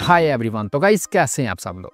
Hi everyone. तो guys कैसे हैं आप सब लोग।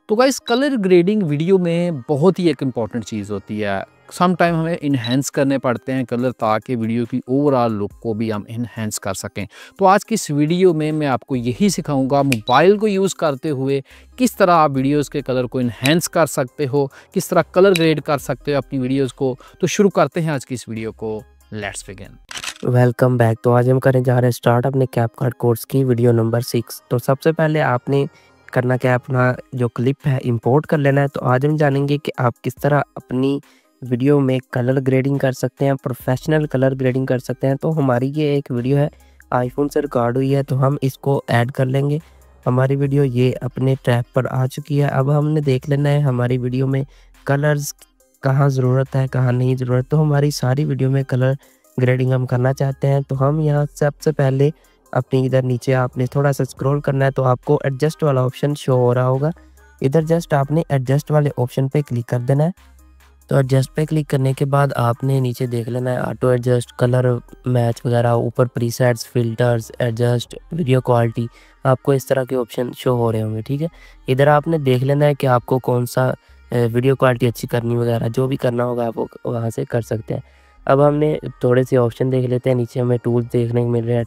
तो गाइस कलर ग्रेडिंग वीडियो में बहुत ही एक इम्पॉर्टेंट चीज़ होती है। सम टाइम हमें इन्हेंस करने पड़ते हैं कलर ताकि वीडियो की ओवरऑल लुक को भी हम इन्हेंस कर सकें। तो आज की इस वीडियो में मैं आपको यही सिखाऊंगा मोबाइल को यूज़ करते हुए किस तरह आप वीडियोज़ के कलर को इन्हेंस कर सकते हो, किस तरह कलर ग्रेड कर सकते हो अपनी वीडियोज़ को। तो शुरू करते हैं आज की इस वीडियो को। Let's begin. Welcome back. तो आज हम करने जा रहे हैं स्टार्ट अपने कैपकट कोर्स की वीडियो नंबर 6। तो सबसे पहले आपने करना क्या है, अपना जो क्लिप है इंपोर्ट कर लेना है। तो आज हम जानेंगे कि आप किस तरह अपनी वीडियो में कलर ग्रेडिंग कर सकते हैं, प्रोफेशनल कलर ग्रेडिंग कर सकते हैं। तो हमारी ये एक वीडियो है आईफोन से रिकॉर्ड हुई है, तो हम इसको ऐड कर लेंगे। हमारी वीडियो ये अपने ट्रैक पर आ चुकी है। अब हमने देख लेना है हमारी वीडियो में कलर्स कहाँ ज़रूरत है, कहाँ नहीं ज़रूरत। तो हमारी सारी वीडियो में कलर ग्रेडिंग हम करना चाहते हैं। तो हम यहाँ सबसे पहले अपनी इधर नीचे आपने थोड़ा सा स्क्रॉल करना है, तो आपको एडजस्ट वाला ऑप्शन शो हो रहा होगा। इधर जस्ट आपने एडजस्ट वाले ऑप्शन पे क्लिक कर देना है। तो एडजस्ट पे क्लिक करने के बाद आपने नीचे देख लेना है ऑटो एडजस्ट, कलर मैच वगैरह, ऊपर presets, filters, adjust, video quality, आपको इस तरह के ऑप्शन शो हो रहे होंगे। ठीक है, इधर आपने देख लेना है कि आपको कौन सा वीडियो क्वालिटी अच्छी करनी वगैरह, जो भी करना होगा आप वहाँ से कर सकते हैं। अब हमने थोड़े से ऑप्शन देख लेते हैं। नीचे हमें टूल्स देखने को मिल रहे हैं,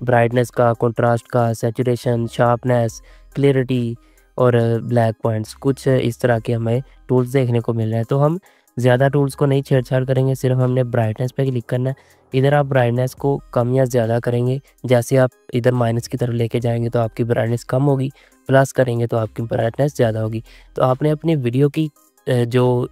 ब्राइटनेस का, कंट्रास्ट का, सैचुरेशन, शार्पनेस, क्लियरिटी और ब्लैक पॉइंट्स, कुछ इस तरह के हमें टूल्स देखने को मिल रहे हैं। तो हम ज़्यादा टूल्स को नहीं छेड़छाड़ करेंगे, सिर्फ हमने ब्राइटनेस पे क्लिक करना है। इधर आप ब्राइटनेस को कम या ज़्यादा करेंगे, जैसे आप इधर माइनस की तरफ लेके जाएंगे तो आपकी ब्राइटनेस कम होगी, प्लस करेंगे तो आपकी ब्राइटनेस ज़्यादा होगी। तो आपने अपनी वीडियो की जो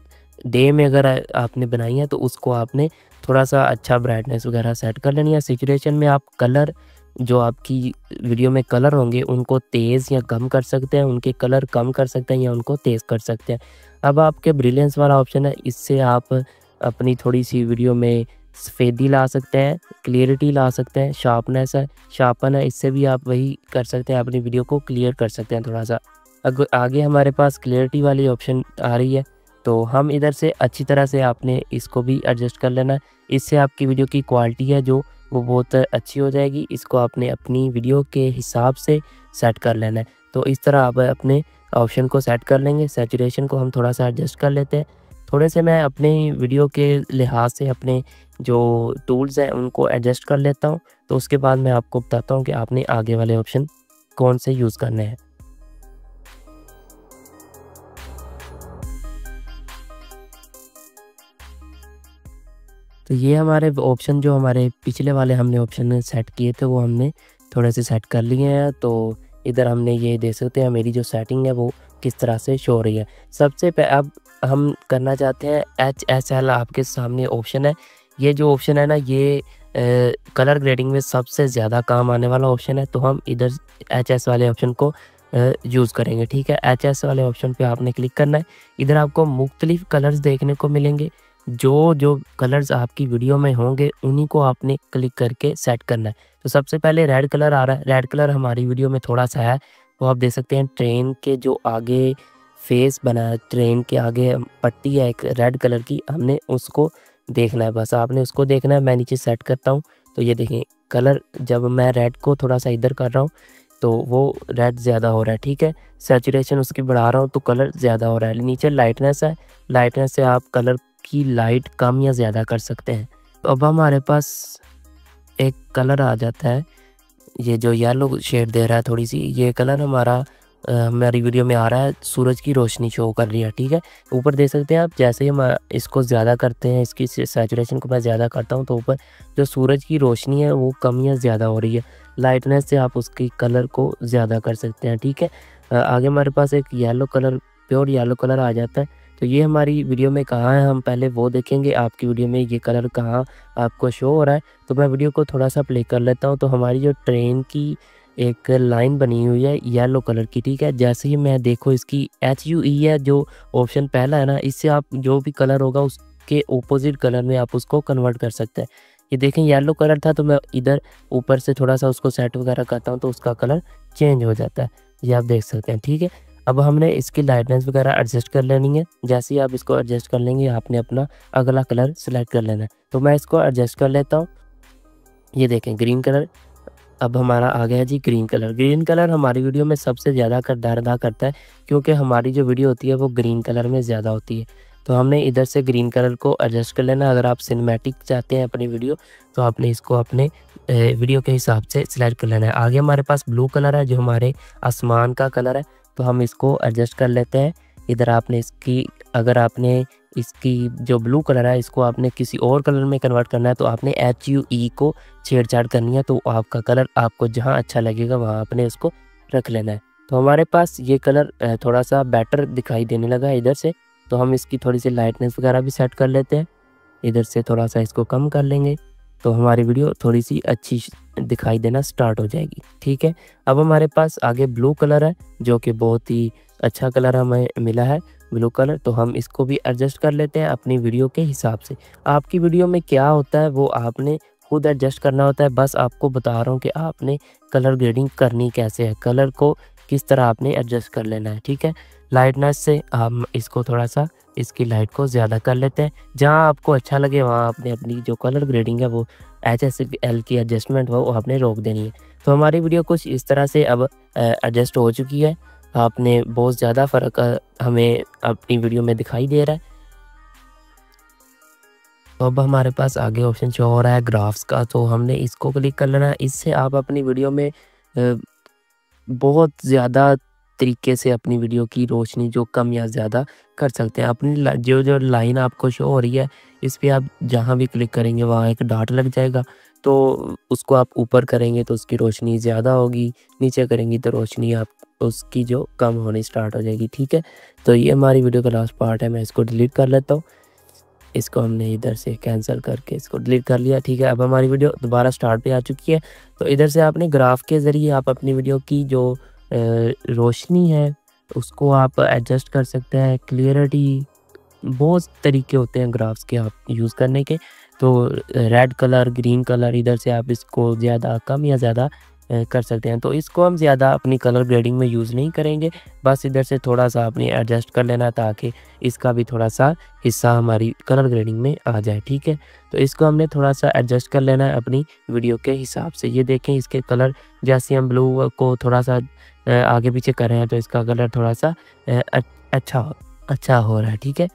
डे में अगर आपने बनाई है तो उसको आपने थोड़ा सा अच्छा ब्राइटनेस वगैरह सेट कर लेनी है। सिचुएशन में आप कलर, जो आपकी वीडियो में कलर होंगे उनको तेज़ या कम कर सकते हैं, उनके कलर कम कर सकते हैं या उनको तेज़ कर सकते हैं। अब आपके ब्रिलियंस वाला ऑप्शन है, इससे आप अपनी थोड़ी सी वीडियो में सफ़ेदी ला सकते हैं, क्लियरिटी ला सकते हैं, शार्पनेस है, शार्पन है, इससे भी आप वही कर सकते हैं, अपनी वीडियो को क्लियर कर सकते हैं थोड़ा सा। अगर आगे हमारे पास क्लियरिटी वाली ऑप्शन आ रही है, तो हम इधर से अच्छी तरह से आपने इसको भी एडजस्ट कर लेना है। इससे आपकी वीडियो की क्वालिटी है जो वो बहुत अच्छी हो जाएगी। इसको आपने अपनी वीडियो के हिसाब से सेट कर लेना है। तो इस तरह आप अपने ऑप्शन को सेट कर लेंगे। सैचुरेशन को हम थोड़ा सा एडजस्ट कर लेते हैं। थोड़े से मैं अपने वीडियो के लिहाज से अपने जो टूल्स हैं उनको एडजस्ट कर लेता हूँ। तो उसके बाद मैं आपको बताता हूँ कि आपने आगे वाले ऑप्शन कौन से यूज़ करने हैं। तो ये हमारे ऑप्शन, जो हमारे पिछले वाले हमने ऑप्शन सेट किए थे वो हमने थोड़े से सेट कर लिए हैं। तो इधर हमने ये देख सकते हैं मेरी जो सेटिंग है वो किस तरह से शो हो रही है। सबसे अब हम करना चाहते हैं HSL, आपके सामने ऑप्शन है। ये जो ऑप्शन है ना, ये कलर ग्रेडिंग में सबसे ज़्यादा काम आने वाला ऑप्शन है। तो हम इधर HS वाले ऑप्शन को यूज़ करेंगे। ठीक है, HS वाले ऑप्शन पे आपने क्लिक करना है। इधर आपको मुख्तलिफ कलर्स देखने को मिलेंगे। जो जो कलर्स आपकी वीडियो में होंगे उन्हीं को आपने क्लिक करके सेट करना है। तो सबसे पहले रेड कलर आ रहा है। रेड कलर हमारी वीडियो में थोड़ा सा है, वो आप देख सकते हैं। ट्रेन के जो आगे फेस बना है, ट्रेन के आगे पट्टी है एक रेड कलर की, हमने उसको देखना है, बस आपने उसको देखना है। मैं नीचे सेट करता हूँ तो ये देखें कलर, जब मैं रेड को थोड़ा सा इधर कर रहा हूँ तो वो रेड ज़्यादा हो रहा है। ठीक है, सैचुरेशन उसकी बढ़ा रहा हूँ तो कलर ज़्यादा हो रहा है। नीचे लाइटनेस है, लाइटनेस से आप कलर की लाइट कम या ज़्यादा कर सकते हैं। तो अब हमारे पास एक कलर आ जाता है, ये जो येलो शेड दे रहा है थोड़ी सी, ये कलर हमारी वीडियो में आ रहा है। सूरज की रोशनी शो कर रही है। ठीक है, ऊपर देख सकते हैं आप, जैसे ही हम इसको ज़्यादा करते हैं, इसकी सैचुरेशन को मैं ज़्यादा करता हूँ तो ऊपर जो सूरज की रोशनी है वो कम या ज़्यादा हो रही है। लाइटनेस से आप उसकी कलर को ज़्यादा कर सकते हैं। ठीक है, आगे हमारे पास एक yellow colour, pure yellow colour आ जाता है। तो ये हमारी वीडियो में कहाँ है, हम पहले वो देखेंगे आपकी वीडियो में ये कलर कहाँ आपको शो हो रहा है। तो मैं वीडियो को थोड़ा सा प्ले कर लेता हूँ। तो हमारी जो ट्रेन की एक लाइन बनी हुई है येलो कलर की। ठीक है, जैसे ही मैं देखो इसकी HUE है जो ऑप्शन पहला है ना, इससे आप जो भी कलर होगा उसके ओपोजिट कलर में आप उसको कन्वर्ट कर सकते हैं। ये देखें येलो कलर था, तो मैं इधर ऊपर से थोड़ा सा उसको सेट वगैरह करता हूँ तो उसका कलर चेंज हो जाता है, ये आप देख सकते हैं। ठीक है, अब हमने इसकी लाइटनेस वगैरह एडजस्ट कर लेनी है। जैसे ही आप इसको एडजस्ट कर लेंगे आपने अपना अगला कलर सेलेक्ट कर लेना है। तो मैं इसको एडजस्ट कर लेता हूँ। ये देखें ग्रीन कलर, अब हमारा आ गया जी ग्रीन कलर। ग्रीन कलर हमारी वीडियो में सबसे ज़्यादा किरदार अदा करता है, क्योंकि हमारी जो वीडियो होती है वो ग्रीन कलर में ज़्यादा होती है। तो हमने इधर से ग्रीन कलर को एडजस्ट कर लेना। अगर आप सिनेमैटिक चाहते हैं अपनी वीडियो, तो आपने इसको अपने वीडियो के हिसाब से सिलेक्ट कर लेना है। आगे हमारे पास ब्लू कलर है जो हमारे आसमान का कलर है, तो हम इसको एडजस्ट कर लेते हैं। इधर आपने इसकी, अगर आपने इसकी जो ब्लू कलर है इसको आपने किसी और कलर में कन्वर्ट करना है, तो आपने HUE को छेड़छाड़ करनी है। तो आपका कलर आपको जहाँ अच्छा लगेगा वहाँ आपने उसको रख लेना है। तो हमारे पास ये कलर थोड़ा सा बेटर दिखाई देने लगा है इधर से, तो हम इसकी थोड़ी सी लाइटनेस वगैरह भी सेट कर लेते हैं। इधर से थोड़ा सा इसको कम कर लेंगे, तो हमारी वीडियो थोड़ी सी अच्छी दिखाई देना स्टार्ट हो जाएगी। ठीक है, अब हमारे पास आगे ब्लू कलर है जो कि बहुत ही अच्छा कलर हमें मिला है, ब्लू कलर। तो हम इसको भी एडजस्ट कर लेते हैं अपनी वीडियो के हिसाब से। आपकी वीडियो में क्या होता है वो आपने खुद एडजस्ट करना होता है। बस आपको बता रहा हूँ कि आपने कलर ग्रेडिंग करनी कैसे है, कलर को किस तरह आपने एडजस्ट कर लेना है। ठीक है, लाइटनेस से हम इसको थोड़ा सा, इसकी लाइट को ज़्यादा कर लेते हैं। जहाँ आपको अच्छा लगे वहाँ आपने अपनी जो कलर ग्रेडिंग है वो HSL की एडजस्टमेंट वो आपने रोक देनी है। तो हमारी वीडियो कुछ इस तरह से अब एडजस्ट हो चुकी है। आपने बहुत ज़्यादा फ़र्क हमें अपनी वीडियो में दिखाई दे रहा है। तो अब हमारे पास आगे ऑप्शन शो हो रहा है ग्राफ्स का, तो हमने इसको क्लिक कर लेना है। इससे आप अपनी वीडियो में बहुत ज़्यादा तरीके से अपनी वीडियो की रोशनी जो कम या ज़्यादा कर सकते हैं। अपनी जो लाइन आपको शो हो रही है इस पे आप जहाँ भी क्लिक करेंगे वहाँ एक डॉट लग जाएगा, तो उसको आप ऊपर करेंगे तो उसकी रोशनी ज़्यादा होगी, नीचे करेंगी तो रोशनी आप उसकी जो कम होनी स्टार्ट हो जाएगी। ठीक है, तो ये हमारी वीडियो का लास्ट पार्ट है, मैं इसको डिलीट कर लेता हूँ। इसको हमने इधर से कैंसिल करके इसको डिलीट कर लिया। ठीक है, अब हमारी वीडियो दोबारा स्टार्ट पे आ चुकी है। तो इधर से आपने ग्राफ के ज़रिए आप अपनी वीडियो की जो रोशनी है उसको आप एडजस्ट कर सकते हैं। क्लियरिटी, बहुत तरीके होते हैं ग्राफ्स के आप यूज़ करने के। तो रेड कलर, ग्रीन कलर, इधर से आप इसको ज़्यादा कम या ज़्यादा कर सकते हैं। तो इसको हम ज़्यादा अपनी कलर ग्रेडिंग में यूज़ नहीं करेंगे, बस इधर से थोड़ा सा आपने एडजस्ट कर लेना ताकि इसका भी थोड़ा सा हिस्सा हमारी कलर ग्रेडिंग में आ जाए। ठीक है, तो इसको हमने थोड़ा सा एडजस्ट कर लेना है अपनी वीडियो के हिसाब से। ये देखें इसके कलर, जैसे हम ब्लू को थोड़ा सा आगे पीछे कर रहे हैं तो इसका कलर थोड़ा सा अच्छा हो रहा है। ठीक है,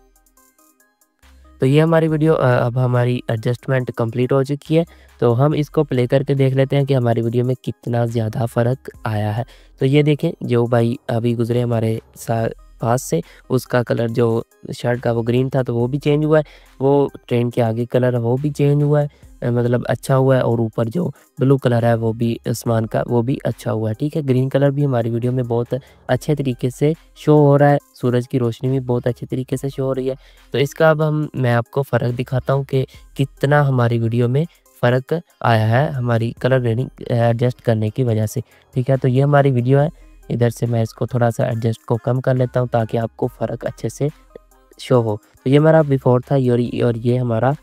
तो ये हमारी वीडियो अब हमारी एडजस्टमेंट कंप्लीट हो चुकी है। तो हम इसको प्ले करके देख लेते हैं कि हमारी वीडियो में कितना ज़्यादा फ़र्क आया है। तो ये देखें, जो भाई अभी गुजरे हमारे पास से, उसका कलर जो शर्ट का वो ग्रीन था तो वो भी चेंज हुआ है, वो ट्रेन के आगे कलर है वो भी चेंज हुआ है, मतलब अच्छा हुआ है। और ऊपर जो ब्लू कलर है वो भी आसमान का, वो भी अच्छा हुआ है। ठीक है, ग्रीन कलर भी हमारी वीडियो में बहुत अच्छे तरीके से शो हो रहा है, सूरज की रोशनी भी बहुत अच्छे तरीके से शो हो रही है। तो इसका अब मैं आपको फ़र्क दिखाता हूँ कि कितना हमारी वीडियो में फ़र्क आया है हमारी कलर ग्रेडिंग एडजस्ट करने की वजह से। ठीक है, तो ये हमारी वीडियो है। इधर से मैं इसको थोड़ा सा एडजस्ट को कम कर लेता हूँ ताकि आपको फ़र्क अच्छे से शो हो। तो ये हमारा बिफोर था और ये हमारा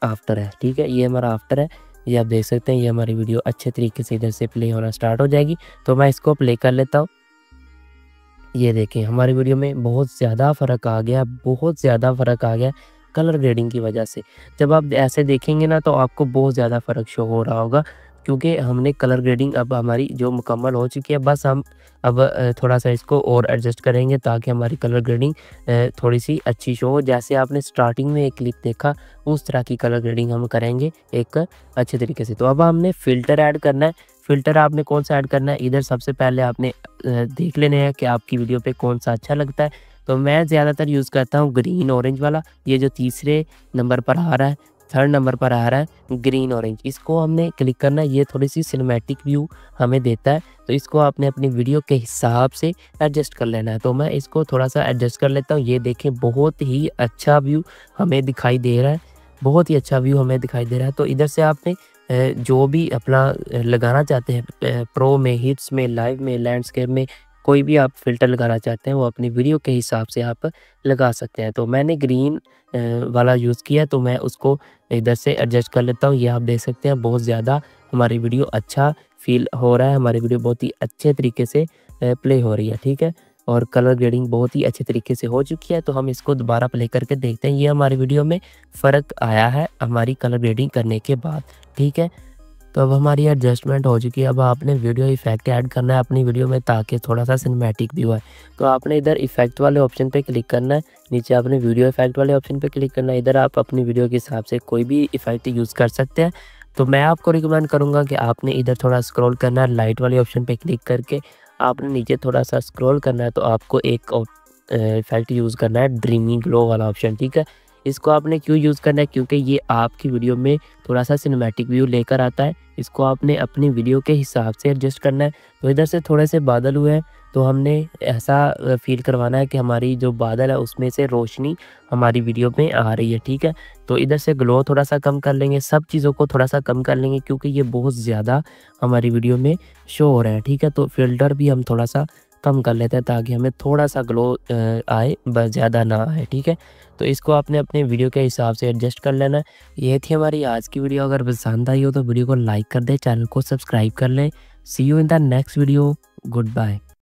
आफ्टर है। ठीक है, ये हमारा आफ्टर है, ये आप देख सकते हैं। ये हमारी वीडियो अच्छे तरीके से इधर से प्ले होना स्टार्ट हो जाएगी। तो मैं इसको प्ले कर लेता हूँ। ये देखें, हमारी वीडियो में बहुत ज़्यादा फ़र्क आ गया, बहुत ज़्यादा फ़र्क आ गया कलर ग्रेडिंग की वजह से। जब आप ऐसे देखेंगे ना तो आपको बहुत ज़्यादा फ़र्क शो हो रहा होगा, क्योंकि हमने कलर ग्रेडिंग अब हमारी जो मुकम्मल हो चुकी है। बस हम अब थोड़ा सा इसको और एडजस्ट करेंगे ताकि हमारी कलर ग्रेडिंग थोड़ी सी अच्छी शो हो। जैसे आपने स्टार्टिंग में एक क्लिप देखा उस तरह की कलर ग्रेडिंग हम करेंगे एक अच्छे तरीके से। तो अब हमने फ़िल्टर ऐड करना है। फ़िल्टर आपने कौन सा ऐड करना है, इधर सबसे पहले आपने देख लेने हैं कि आपकी वीडियो पे कौन सा अच्छा लगता है। तो मैं ज़्यादातर यूज़ करता हूँ ग्रीन ऑरेंज वाला, ये जो तीसरे नंबर पर आ रहा है, थर्ड नंबर पर आ रहा है ग्रीन ऑरेंज। इसको हमने क्लिक करना है, ये थोड़ी सी सिनेमैटिक व्यू हमें देता है, तो इसको आपने अपनी वीडियो के हिसाब से एडजस्ट कर लेना है। तो मैं इसको थोड़ा सा एडजस्ट कर लेता हूँ। ये देखें, बहुत ही अच्छा व्यू हमें दिखाई दे रहा है, बहुत ही अच्छा व्यू हमें दिखाई दे रहा है। तो इधर से आपने जो भी अपना लगाना चाहते हैं, प्रो में, हिट्स में, लाइव में, लैंडस्केप में, कोई भी आप फ़िल्टर लगाना चाहते हैं वो अपनी वीडियो के हिसाब से आप लगा सकते हैं। तो मैंने ग्रीन वाला यूज़ किया, तो मैं उसको इधर से एडजस्ट कर लेता हूँ। ये आप देख सकते हैं, बहुत ज़्यादा हमारी वीडियो अच्छा फ़ील हो रहा है, हमारी वीडियो बहुत ही अच्छे तरीके से प्ले हो रही है। ठीक है, और कलर ग्रेडिंग बहुत ही अच्छे तरीके से हो चुकी है। तो हम इसको दोबारा प्ले करके देखते हैं। ये हमारी वीडियो में फ़र्क आया है हमारी कलर ग्रेडिंग करने के बाद। ठीक है, तो अब हमारी एडजस्टमेंट हो चुकी है। अब आपने वीडियो इफ़ेक्ट ऐड करना है अपनी वीडियो में ताकि थोड़ा-सा सिनेमैटिक व्यू आए। तो आपने इधर इफ़ेक्ट वाले ऑप्शन पे क्लिक करना है, नीचे आपने वीडियो इफ़ेक्ट वाले ऑप्शन पे क्लिक करना है। इधर आप अपनी वीडियो के हिसाब से कोई भी इफ़ेक्ट यूज़ कर सकते हैं। तो मैं आपको रिकमेंड करूँगा कि आपने इधर थोड़ा स्क्रॉल करना है, लाइट वाले ऑप्शन पे क्लिक करके आपने नीचे थोड़ा-सा स्क्रॉल करना है, तो आपको एक इफ़ेक्ट यूज़ करना है, ड्रीमी ग्लो वाला ऑप्शन, ठीक है? इसको आपने क्यों यूज़ करना है, क्योंकि ये आपकी वीडियो में थोड़ा-सा सिनेमैटिक व्यू लेकर आता है। इसको आपने अपनी वीडियो के हिसाब से एडजस्ट करना है। तो इधर से थोड़े से बादल हुए हैं, तो हमने ऐसा फ़ील करवाना है कि हमारी जो बादल है उसमें से रोशनी हमारी वीडियो में आ रही है, ठीक है? तो इधर से ग्लो थोड़ा-सा कम कर लेंगे, सब चीज़ों को थोड़ा-सा कम कर लेंगे क्योंकि ये बहुत ज़्यादा हमारी वीडियो में शो हो रहा है, ठीक है? तो फ़िल्टर भी हम थोड़ा-सा कम कर लेते हैं ताकि हमें थोड़ा-सा ग्लो आए, बस ज़्यादा ना आए, ठीक है? तो इसको आपने अपने वीडियो के हिसाब से एडजस्ट कर लेना है। ये थी हमारी आज की वीडियो। अगर पसंद आई हो तो वीडियो को लाइक कर दें, चैनल को सब्सक्राइब कर लें। See you in the next video. Good bye.